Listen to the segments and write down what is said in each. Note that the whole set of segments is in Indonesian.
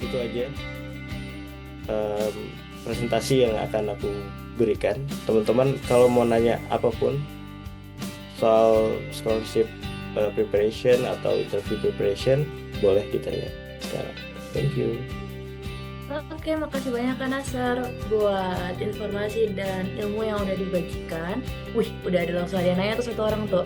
itu aja em, presentasi yang akan aku berikan. Teman-teman kalau mau nanya apapun soal scholarship preparation atau interview preparation, boleh ditanya sekarang. Thank you. Oke, makasih banyak Kak Nasar buat informasi dan ilmu yang udah dibagikan. Wih, udah ada langsung ada yang nanya tuh satu orang tuh.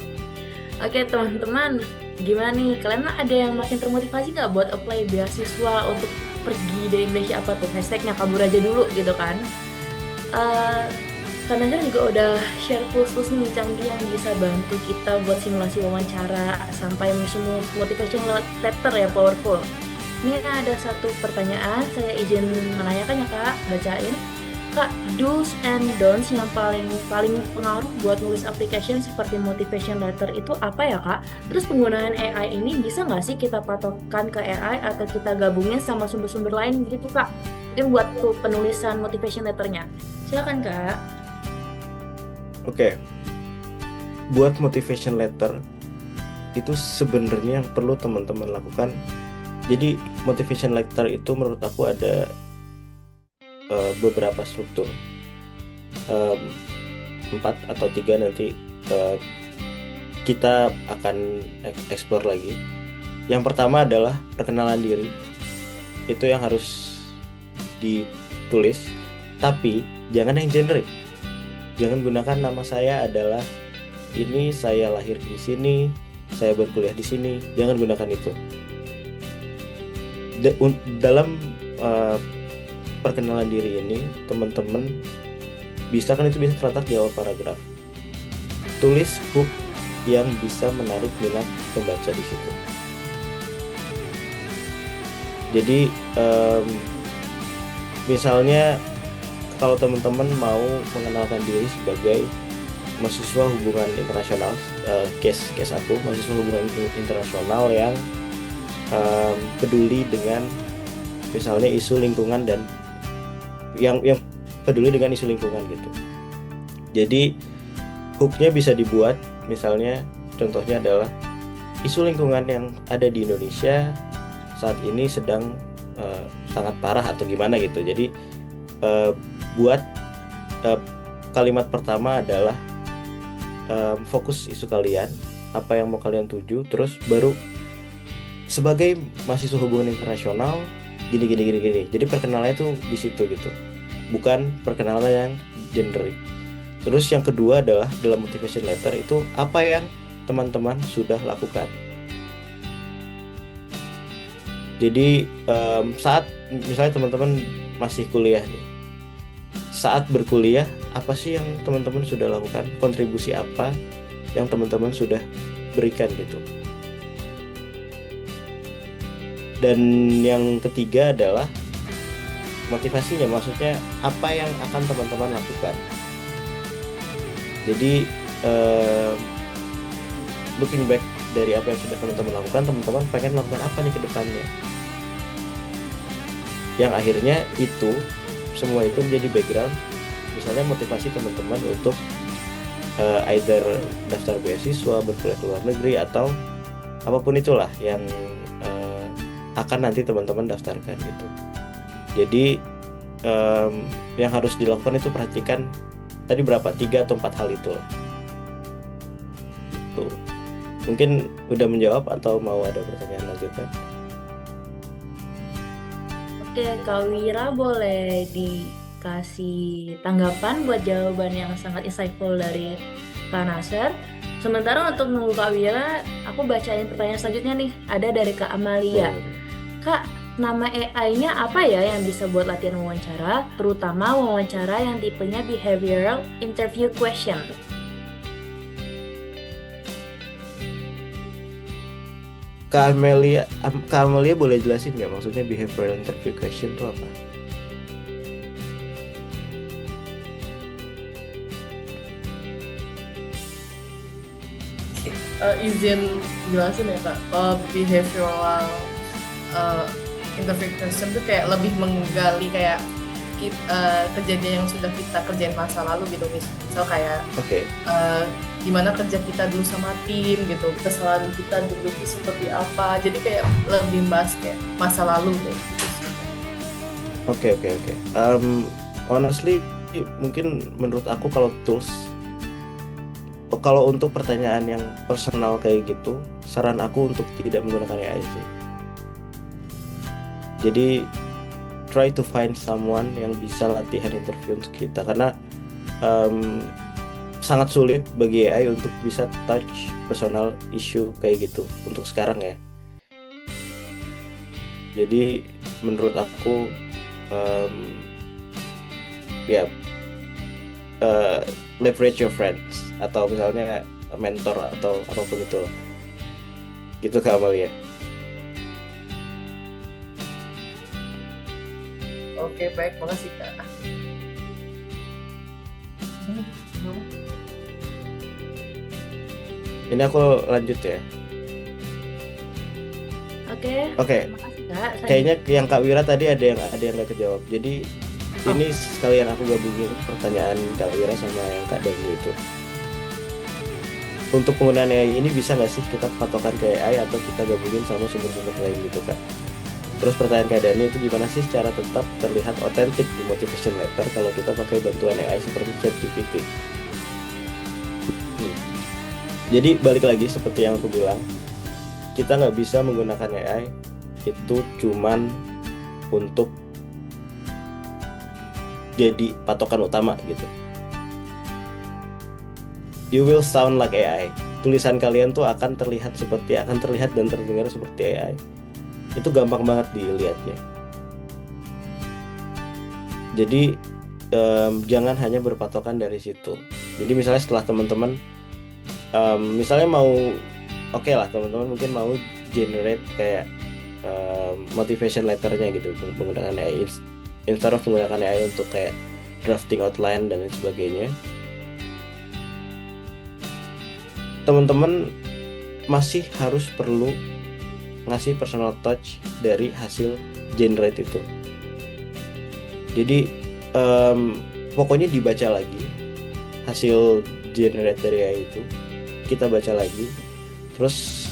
Oke teman-teman, gimana nih? Kalian ada yang makin termotivasi nggak buat apply beasiswa untuk pergi dari Indonesia apa tuh? Hashtagnya kabur aja dulu gitu kan. Eh Kak Nazar juga udah share tools-tools nih canggih yang bisa bantu kita buat simulasi wawancara sampai semua motivation letter ya powerful. Ini ada satu pertanyaan, saya izin menanyakan ya Kak, bacain. Kak, do's and don'ts yang paling paling pengaruh buat nulis application seperti motivation letter itu apa ya Kak? Terus penggunaan AI ini bisa nggak sih kita patokkan ke AI atau kita gabungin sama sumber-sumber lain gitu Kak? Mungkin buat tuh penulisan motivation letternya. Silakan Kak. Oke, buat motivation letter itu sebenarnya yang perlu teman-teman lakukan. Jadi motivation letter itu menurut aku ada beberapa struktur, Em, 4 atau 3 nanti eh, kita akan explore lagi. Yang pertama adalah perkenalan diri, itu yang harus ditulis, tapi jangan yang generic. Jangan gunakan nama saya adalah ini, saya lahir di sini, saya berkuliah di sini. Jangan gunakan itu. Dalam uh, perkenalan diri ini, teman-teman bisa kan itu bisa terletak di awal paragraf. Tulis hook yang bisa menarik minat pembaca di situ. Jadi misalnya kalau teman-teman mau mengenalkan diri sebagai mahasiswa hubungan internasional, case aku mahasiswa hubungan internasional yang peduli dengan misalnya isu lingkungan dan yang peduli dengan isu lingkungan gitu. Jadi hooknya bisa dibuat misalnya contohnya adalah isu lingkungan yang ada di Indonesia saat ini sedang sangat parah atau gimana gitu. Jadi buat kalimat pertama adalah fokus isu kalian, apa yang mau kalian tuju, terus baru sebagai mahasiswa hubungan internasional gini gini gini gini. Jadi perkenalannya tuh di situ gitu, bukan perkenalan yang generic. Terus yang kedua adalah dalam motivation letter itu apa yang teman-teman sudah lakukan. Jadi saat misalnya teman-teman masih kuliah nih, saat berkuliah apa sih yang teman-teman sudah lakukan, kontribusi apa yang teman-teman sudah berikan gitu. Dan yang ketiga adalah motivasinya, maksudnya apa yang akan teman-teman lakukan. Jadi looking back dari apa yang sudah teman-teman lakukan, teman-teman pengen melakukan apa nih ke depannya, yang akhirnya itu semua itu menjadi background misalnya motivasi teman-teman untuk either daftar beasiswa, berkuliah ke luar negeri, atau apapun itulah yang akan nanti teman-teman daftarkan gitu. Jadi yang harus dilakukan itu perhatikan tadi berapa, 3 atau 4 hal itu lah. Tuh. Mungkin udah menjawab atau mau ada pertanyaan lanjutan? Oke, Kak Wira boleh dikasih tanggapan buat jawaban yang sangat insightful dari Kak Nasar. Sementara untuk nunggu Kak Wira, aku bacain pertanyaan selanjutnya nih. Ada dari Kak Amalia. Boleh. Kak, nama AI-nya apa ya yang bisa buat latihan wawancara, terutama wawancara yang tipenya behavioral interview question? Kak Amelia boleh jelasin nggak maksudnya behavioral interview question itu apa? Izin jelasin ya Kak, behavioral uh, interview question tuh kayak lebih menggali kayak kejadian yang sudah kita kerjain masa lalu gitu, misal kayak Oke. gimana kerja kita dulu sama tim gitu, kesalahan kita dulu itu seperti apa, jadi kayak lebih bahas kayak masa lalu gitu. Oke, oke, oke. Honestly, mungkin menurut aku kalau untuk pertanyaan yang personal kayak gitu, saran aku untuk tidak menggunakan AI sih. Jadi try to find someone yang bisa latihan interview untuk kita, karena em, sangat sulit bagi AI untuk bisa touch personal issue kayak gitu untuk sekarang ya. Jadi menurut aku em, ya leverage your friends atau misalnya mentor atau apapun itu lah. Gitu Kak Amalia. Oke, baik, makasih Kak. Ini aku lanjut ya. Oke, Oke, terima kasih Kak. kayaknya yang Kak Wira tadi ada yang nggak kejawab. Jadi ini sekalian aku gabungin pertanyaan Kak Wira sama yang Kak Dani itu. Untuk penggunaan AI ini bisa nggak sih kita patokan ke AI atau kita gabungin sama sumber-sumber lain gitu Kak? Terus pertanyaan Kak Dani itu gimana sih cara tetap terlihat otentik di motivation letter kalau kita pakai bantuan AI seperti ChatGPT? Jadi balik lagi seperti yang aku bilang, kita nggak bisa menggunakan AI itu cuman untuk jadi patokan utama gitu. You will sound like AI. Tulisan kalian tuh akan terlihat dan terdengar seperti AI. Itu gampang banget dilihatnya. Jadi jangan hanya berpatokan dari situ. Jadi misalnya setelah teman-teman misalnya mau oke lah teman-teman mungkin mau generate kayak motivation letternya gitu menggunakan AI instead of menggunakan AI untuk kayak drafting outline dan lain sebagainya. Teman-teman masih harus perlu ngasih personal touch dari hasil generate itu. Jadi pokoknya dibaca lagi hasil generate dari AI itu, kita baca lagi, terus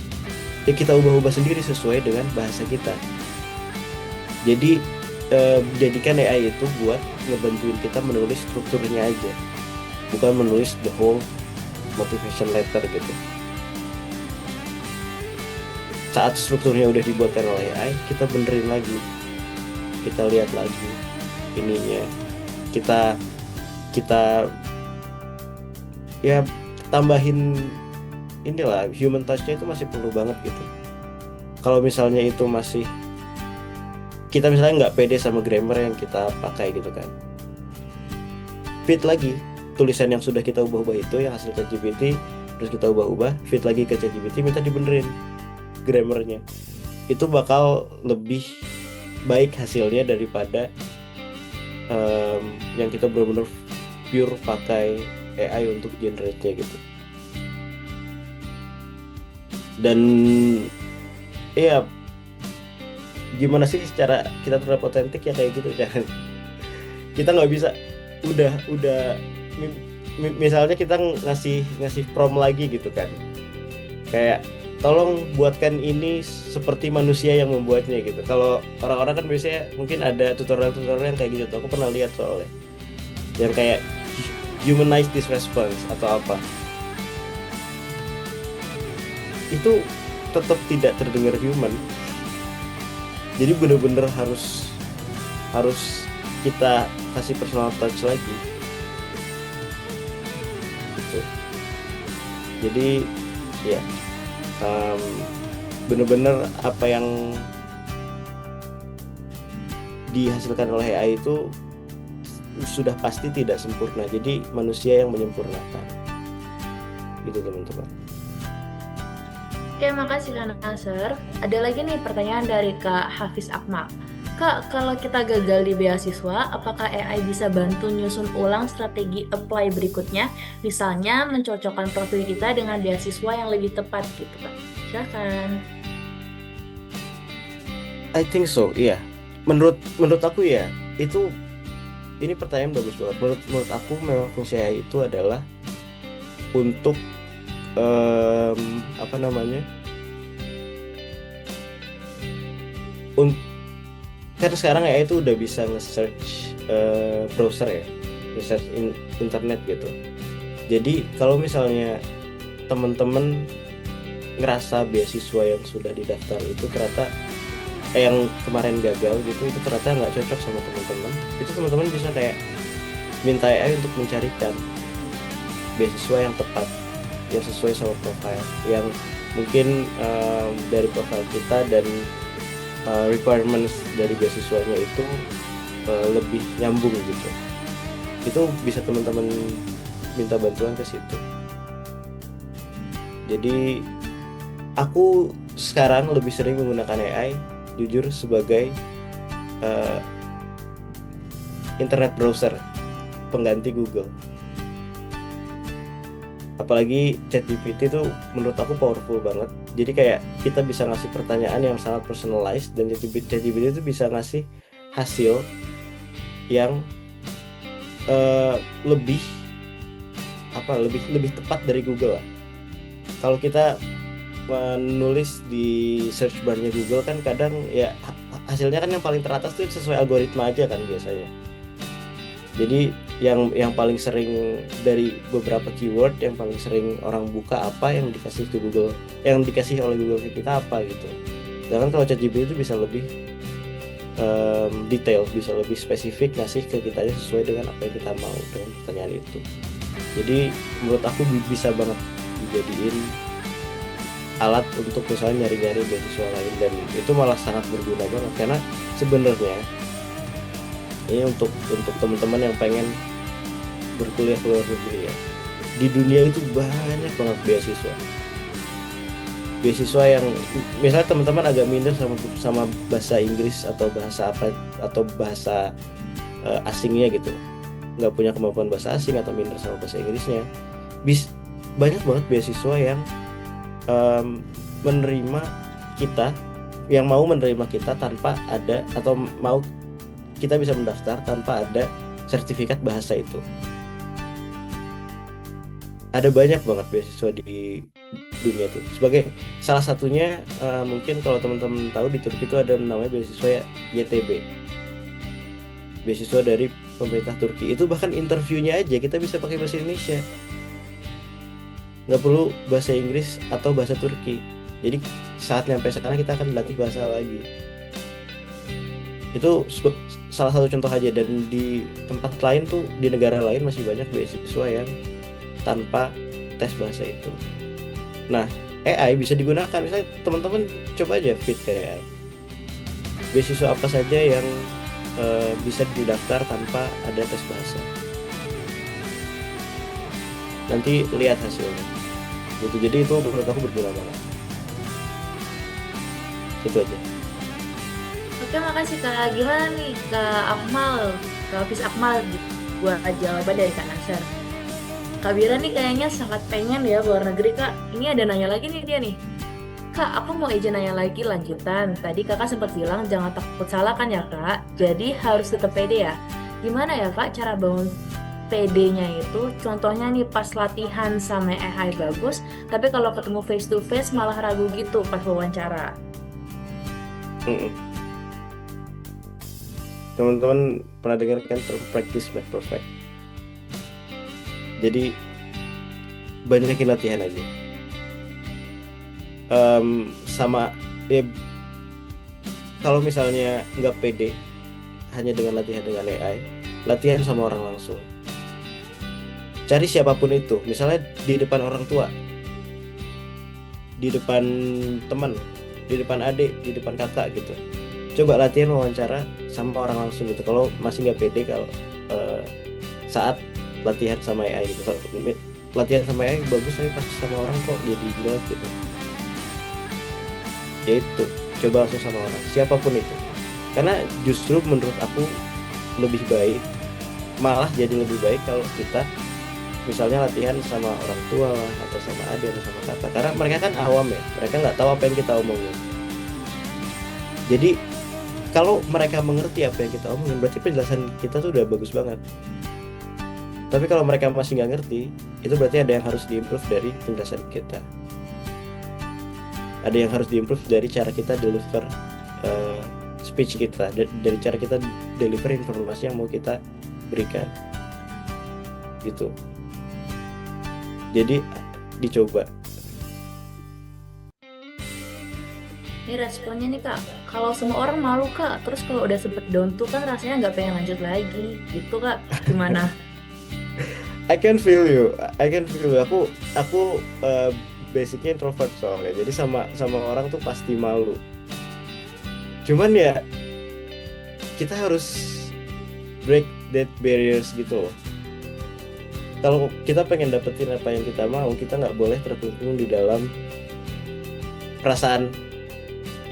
ya kita ubah-ubah sendiri sesuai dengan bahasa kita. Jadi jadikan AI itu buat ngebantuin kita menulis strukturnya aja, bukan menulis the whole motivation letter gitu. Saat strukturnya udah dibuatkan oleh AI, kita benerin lagi, kita lihat lagi ininya, kita ya tambahin inilah human touch-nya itu masih perlu banget gitu. Kalau misalnya itu masih kita misalnya nggak pede sama grammar yang kita pakai gitu kan, fit lagi tulisan yang sudah kita ubah-ubah itu yang hasil ChatGPT, terus kita ubah-ubah, fit lagi ke ChatGPT, minta dibenerin grammarnya. Itu bakal lebih baik hasilnya daripada yang kita benar-benar pure pakai AI untuk generate-nya gitu. Dan ya gimana sih cara kita tetap otentik ya kayak gitu, jangan kita nggak bisa udah misalnya kita ngasih prompt lagi gitu kan, kayak tolong buatkan ini seperti manusia yang membuatnya gitu. Kalau orang-orang kan biasanya mungkin ada tutorial yang kayak gitu tuh, aku pernah lihat soalnya yang kayak humanize this response atau apa, itu tetap tidak terdengar human. Jadi bener-bener harus kita kasih personal touch lagi gitu. Jadi ya bener-bener apa yang dihasilkan oleh AI itu sudah pasti tidak sempurna, jadi manusia yang menyempurnakan gitu teman-teman. Oke, makasih Kak Nasser. Ada lagi nih pertanyaan dari Kak Hafiz Akmal. Kak, kalau kita gagal di beasiswa, apakah AI bisa bantu nyusun ulang strategi apply berikutnya? Misalnya mencocokkan profil kita dengan beasiswa yang lebih tepat gitu Kak. Silakan. I think so, iya. Menurut aku ya, ini pertanyaan bagus banget. Menurut aku memang fungsi AI itu adalah untuk apa namanya? kan sekarang AI itu udah bisa nge-search browser ya, nge-search internet gitu. Jadi kalau misalnya teman-teman ngerasa beasiswa yang sudah didaftar itu ternyata yang kemarin gagal gitu, itu ternyata nggak cocok sama teman-teman, itu teman-teman bisa kayak minta AI untuk mencarikan beasiswa yang tepat, yang sesuai sama profil, yang mungkin dari profil kita dan requirements dari beasiswanya itu lebih nyambung gitu. Itu bisa teman-teman minta bantuan ke situ. Jadi aku sekarang lebih sering menggunakan AI jujur sebagai internet browser pengganti Google. Apalagi ChatGPT itu menurut aku powerful banget. Jadi kayak kita bisa ngasih pertanyaan yang sangat personalized, dan ChatGPT itu bisa ngasih hasil yang lebih tepat dari Google lah. Kalau kita menulis di search bar-nya Google kan kadang ya hasilnya kan yang paling teratas tuh sesuai algoritma aja kan biasanya. Jadi yang paling sering dari beberapa keyword yang paling sering orang buka apa yang dikasih ke Google, yang dikasih oleh Google ke kita apa gitu. Sedangkan kalau ChatGPT itu bisa lebih detail, bisa lebih spesifik ngasih ke kita sesuai dengan apa yang kita mau dengan pertanyaan itu. Jadi menurut aku bisa banget dijadiin alat untuk misalnya nyari-nyari beasiswa lain, dan itu malah sangat berguna banget karena sebenarnya ini untuk teman-teman yang pengen berkuliah ke luar negeri ya, di dunia itu banyak banget beasiswa yang misalnya teman-teman agak minder sama bahasa Inggris atau bahasa apa atau bahasa asingnya gitu, nggak punya kemampuan bahasa asing atau minder sama bahasa Inggrisnya, banyak banget beasiswa yang menerima kita, yang mau menerima kita tanpa ada, atau mau kita bisa mendaftar tanpa ada sertifikat bahasa itu. Ada banyak banget beasiswa di dunia itu. Sebagai salah satunya mungkin kalau teman-teman tahu di Turki itu ada namanya beasiswa YTB, beasiswa dari pemerintah Turki. Itu bahkan interviewnya aja kita bisa pakai bahasa Indonesia, nggak perlu bahasa Inggris atau bahasa Turki. Jadi saat nyampe sana kita akan dilatih bahasa lagi. Itu salah satu contoh aja, dan di tempat lain tuh, di negara lain masih banyak beasiswa yang tanpa tes bahasa itu. Nah, AI bisa digunakan, misalnya teman-teman coba aja fit ke AI. Beasiswa apa saja yang bisa didaftar tanpa ada tes bahasa. Nanti lihat hasilnya. Gitu. Jadi itu menurut aku berguna banget. Itu aja. Oke, makasih Kak. Gimana nih Kak Akmal, Kak Hafiz Akmal gitu, buat jawaban dari Kak Nasar. Kak Bira nih kayaknya sangat pengen ya luar negeri Kak. Ini ada nanya lagi nih dia nih. Kak, aku mau izin nanya lagi lanjutan. Tadi Kakak sempat bilang jangan takut salah kan ya Kak? Jadi harus tetap pede ya. Gimana ya Kak cara bangun PD-nya itu? Contohnya nih pas latihan sama AI bagus, tapi kalau ketemu face to face malah ragu gitu pas wawancara. Teman-teman pernah dengar kan term practice make perfect? Jadi banyakin latihan aja. Sama ya, kalau misalnya nggak pede hanya dengan latihan dengan AI, latihan sama orang langsung. Cari siapapun itu, misalnya di depan orang tua, di depan teman, di depan adik, di depan kakak gitu. Coba latihan wawancara sama orang langsung gitu. Kalau masih nggak pede kalau saat latihan sama AI gitu. Latihan sama AI bagus, tapi pas sama orang kok jadi jelek gitu. Ya itu, coba langsung sama orang, siapapun itu. Karena justru menurut aku lebih baik, malah jadi lebih baik kalau kita misalnya latihan sama orang tua lah, atau sama adik atau sama kakak, karena mereka kan awam ya, mereka nggak tahu apa yang kita omongin. Jadi kalau mereka mengerti apa yang kita omongin, berarti penjelasan kita tuh udah bagus banget. Tapi kalau mereka masih nggak ngerti, itu berarti ada yang harus diimprove dari penjelasan kita, ada yang harus diimprove dari cara kita deliver speech kita, dari cara kita deliver informasi yang mau kita berikan gitu. Jadi dicoba. Ini responnya nih Kak, kalau semua orang malu Kak, terus kalau udah sempet down tuh kan rasanya nggak pengen lanjut lagi, gitu Kak, gimana? I can feel you. Aku basicnya introvert soalnya. Jadi sama orang tuh pasti malu. Cuman ya kita harus break that barriers gitu loh. Kalau kita pengen dapetin apa yang kita mau, kita nggak boleh terkungkung di dalam perasaan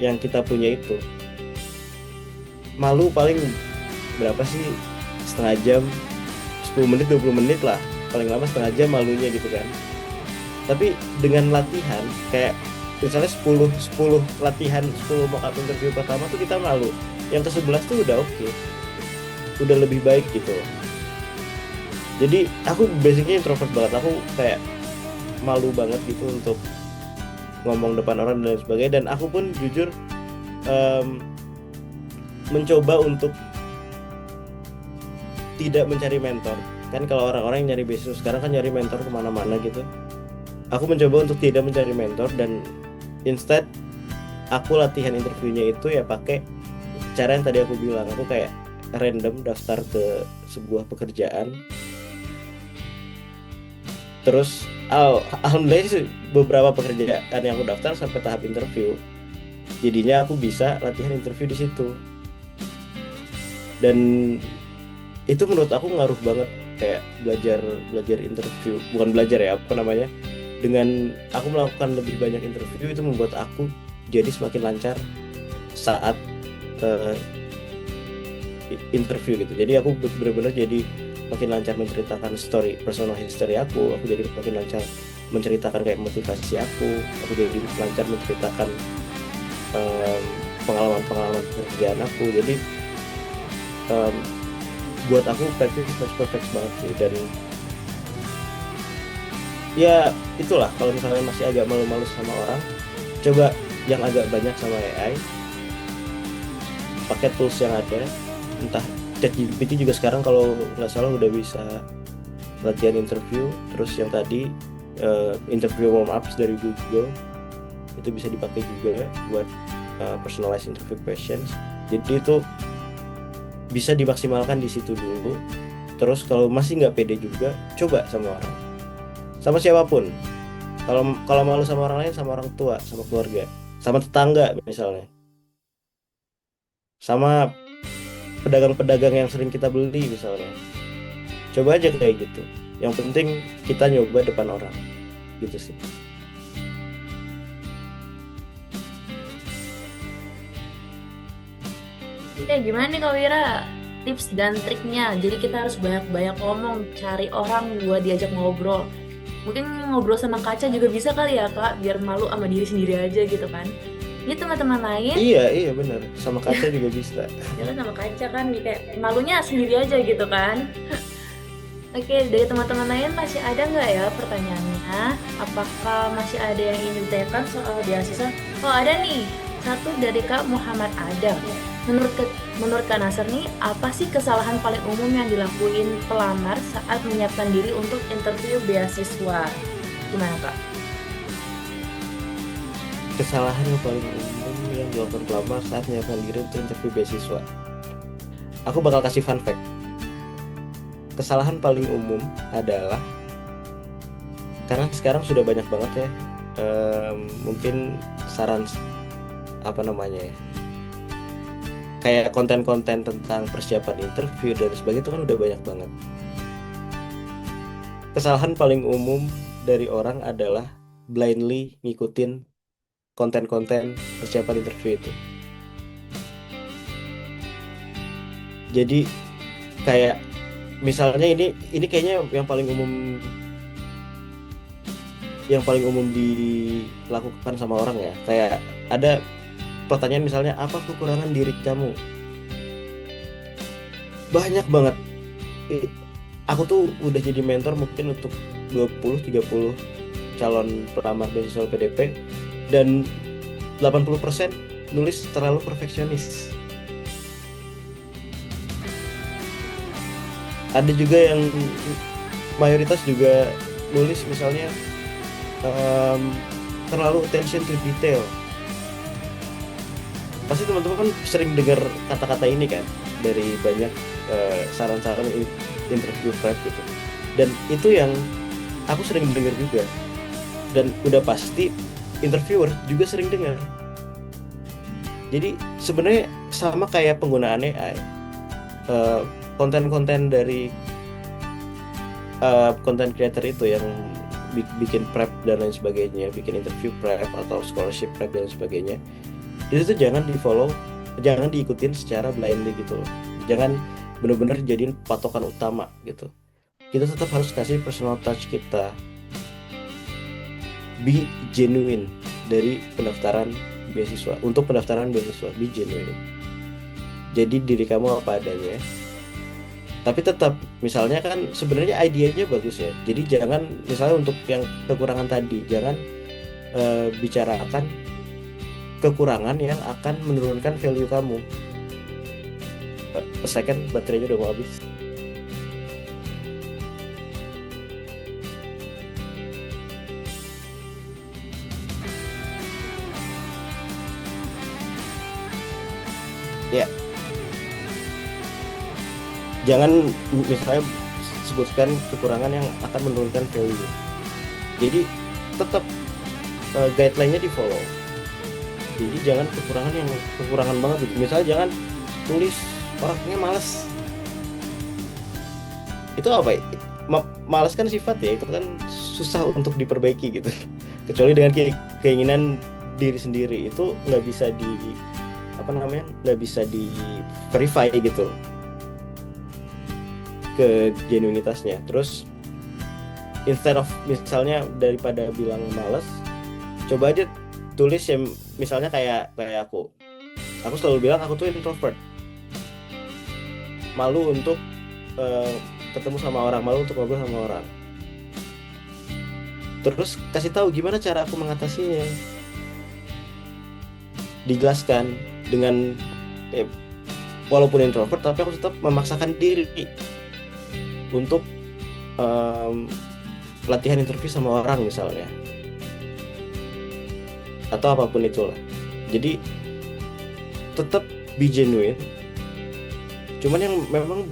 yang kita punya itu. Malu paling berapa sih? Setengah jam, 10 menit, 20 menit lah. Paling lama setengah jam malunya gitu kan. Tapi dengan latihan, kayak misalnya 10 latihan, 10 mock-up interview pertama tuh kita malu. Yang ke-11 tuh udah oke. Udah lebih baik gitu. Jadi aku basicnya introvert banget. Aku kayak malu banget gitu untuk ngomong depan orang dan lain sebagainya. Dan aku pun jujur mencoba untuk tidak mencari mentor. Kan kalau orang-orang yang nyari beasiswa sekarang kan nyari mentor kemana-mana gitu. Aku mencoba untuk tidak mencari mentor dan instead aku latihan interviewnya itu ya pakai cara yang tadi aku bilang. Aku kayak random daftar ke sebuah pekerjaan. Terus alhamdulillah sih beberapa pekerjaan yang aku daftar sampai tahap interview. Jadinya aku bisa latihan interview di situ. Dan itu menurut aku ngaruh banget, kayak belajar interview. Bukan belajar ya, apa namanya? Dengan aku melakukan lebih banyak interview itu membuat aku jadi semakin lancar saat interview gitu. Jadi aku benar-benar jadi makin lancar menceritakan personal history aku jadi makin lancar menceritakan kayak motivasi aku jadi lancar menceritakan pengalaman pekerjaan aku. Jadi buat aku practice makes perfect banget sih. Dan ya itulah, kalau misalnya masih agak malu-malu sama orang, coba yang agak banyak sama AI, pakai tools yang ada, entah ChatGPT juga sekarang kalau nggak salah udah bisa latihan interview. Terus yang tadi interview warm-ups dari Google itu bisa dipakai juga buat personalized interview questions. Jadi itu bisa dimaksimalkan di situ dulu. Terus kalau masih nggak pede juga, coba sama orang, sama siapapun. Kalau malu sama orang lain, sama orang tua, sama keluarga, sama tetangga misalnya, sama pedagang-pedagang yang sering kita beli misalnya. Coba aja kayak gitu. Yang penting kita nyoba depan orang gitu sih. Gimana nih Kak Wira? Tips dan triknya. Jadi kita harus banyak-banyak ngomong, cari orang buat diajak ngobrol. Mungkin ngobrol sama kaca juga bisa kali ya Kak, biar malu sama diri sendiri aja gitu kan. Ini teman-teman lain. Iya benar. Sama kaca juga bisa. Jangan sama kaca kan, kayak malunya sendiri aja gitu kan. Oke, dari teman-teman lain masih ada nggak ya pertanyaannya? Apakah masih ada yang ingin ditanyakan soal beasiswa? Oh ada nih, satu dari Kak Muhammad Adam. Menurut Kak Nasir nih, apa sih kesalahan paling umum yang dilakuin pelamar saat menyiapkan diri untuk interview beasiswa? Gimana Kak? Kesalahan yang paling umum yang dilakukan pelamar saat menyiapkan diri untuk interview beasiswa. Aku bakal kasih fun fact. Kesalahan paling umum adalah, karena sekarang sudah banyak banget ya, mungkin saran apa namanya ya, kayak konten-konten tentang persiapan interview dan sebagainya, itu kan udah banyak banget. Kesalahan paling umum dari orang adalah blindly ngikutin konten-konten persiapan interview itu. Jadi kayak misalnya ini kayaknya yang paling umum dilakukan sama orang ya. Kayak ada pertanyaan misalnya, apa kekurangan diri kamu? Banyak banget. Aku tuh udah jadi mentor mungkin untuk 20-30 calon pelamar beasiswa PDP, dan 80% nulis terlalu perfeksionis. Ada juga yang mayoritas juga nulis misalnya terlalu attention to detail. Pasti teman-teman kan sering dengar kata-kata ini kan dari banyak saran-saran interview prep gitu. Dan itu yang aku sering dengar juga. Dan udah pasti interviewer juga sering dengar. Jadi sebenarnya sama kayak penggunaan AI. Konten-konten dari content creator itu yang bikin prep dan lain sebagainya, bikin interview prep atau scholarship prep dan sebagainya, itu tuh jangan di follow, jangan diikutin secara blindly gitu loh. Jangan benar-benar jadiin patokan utama gitu. Kita tetap harus kasih personal touch kita, be genuine dari pendaftaran beasiswa. Untuk pendaftaran beasiswa, be genuine. Jadi diri kamu apa adanya. Tapi tetap, misalnya kan sebenarnya idenya bagus ya. Jadi jangan, misalnya untuk yang kekurangan tadi, jangan bicarakan kekurangan yang akan menurunkan value kamu. Second, baterainya udah mau habis. Ya, jangan misalnya sebutkan kekurangan yang akan menurunkan value. Jadi tetap guideline-nya di follow. Jadi jangan kekurangan banget gitu. Misalnya jangan tulis orangnya malas. Itu apa ya? Malas kan sifat ya, itu kan susah untuk diperbaiki gitu. Kecuali dengan keinginan diri sendiri, itu nggak bisa nggak bisa di verify gitu ke genuinitasnya. Terus instead of misalnya daripada bilang malas, coba aja tulis yang misalnya kayak aku selalu bilang aku tuh introvert, malu untuk ketemu sama orang, malu untuk ngobrol sama orang. Terus kasih tahu gimana cara aku mengatasinya, dijelaskan dengan walaupun introvert tapi aku tetap memaksakan diri untuk latihan interview sama orang misalnya, atau apapun itulah. Jadi tetap be genuine, cuman yang memang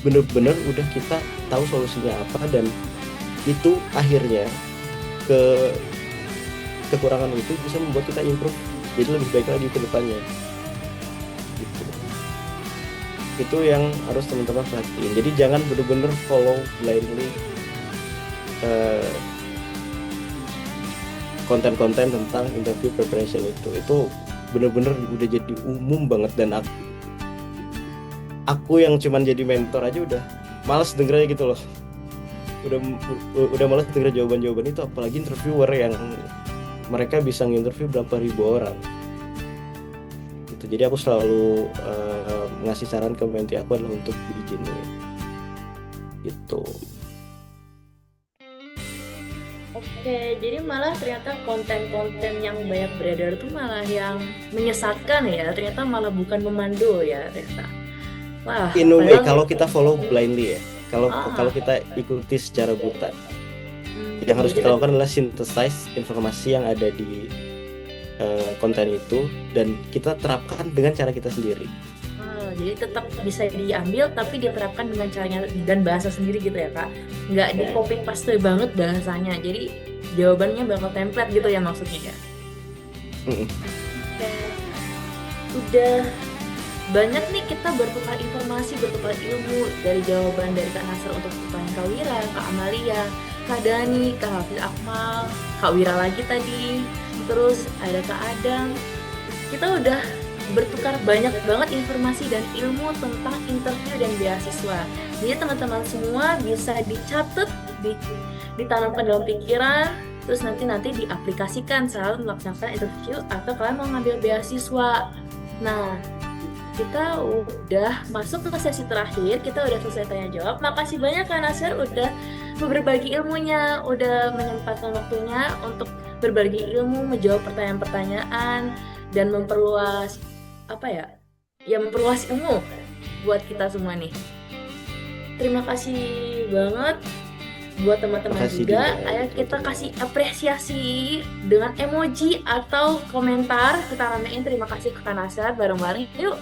bener-bener udah kita tahu solusinya apa, dan itu akhirnya kekurangan itu bisa membuat kita improve jadi lebih baik lagi ke depannya gitu. Itu yang harus teman-teman perhatiin. Jadi jangan bener-bener follow blindly konten-konten tentang interview preparation. Itu bener-bener udah jadi umum banget, dan aku yang cuman jadi mentor aja udah malas dengernya gitu loh. Udah malas denger jawaban-jawaban itu, apalagi interviewer yang mereka bisa nginterview berapa ribu orang gitu. Jadi aku selalu ngasih saran ke mentee aku adalah untuk bikin gitu. Oke, jadi malah ternyata konten-konten yang banyak beredar tuh malah yang menyesatkan ya. Ternyata malah bukan memandu ya, ternyata. Wah, In a way, padahal kalau kita follow blindly ya, kalau Ah. kita ikuti secara buta, yang harus kita jadi lakukan adalah synthesize informasi yang ada di konten itu, dan kita terapkan dengan cara kita sendiri. jadi tetap bisa diambil tapi diterapkan dengan caranya dan bahasa sendiri gitu ya Kak. Nggak di copy paste banget bahasanya. Jadi jawabannya bakal template gitu ya maksudnya ya. Mm-mm. Oke. Udah banyak nih kita bertukar informasi, bertukar ilmu dari jawaban dari Kak Nasr untuk pertanyaan Kak Wira, Kak Amalia, Kak Dani, Kak Hafiz Akmal, Kak Wira lagi tadi, terus ada Kak Adam. Kita udah bertukar banyak banget informasi dan ilmu tentang interview dan beasiswa. Jadi teman-teman semua bisa dicatat, ditanamkan dalam pikiran, terus nanti diaplikasikan saat melaksanakan interview atau kalian mau ngambil beasiswa. Nah, kita udah masuk ke sesi terakhir, kita udah selesai tanya jawab. Makasih banyak Kak Nasr udah berbagi ilmunya, udah menyempatkan waktunya untuk berbagi ilmu, menjawab pertanyaan-pertanyaan, dan memperluas memperluas ilmu buat kita semua nih. terima kasih banget buat teman-teman Makasih juga. juga. Ayo kita kasih apresiasi dengan emoji atau komentar. Kita ramein terima kasih ke Kanasar bareng-bareng. Yuk.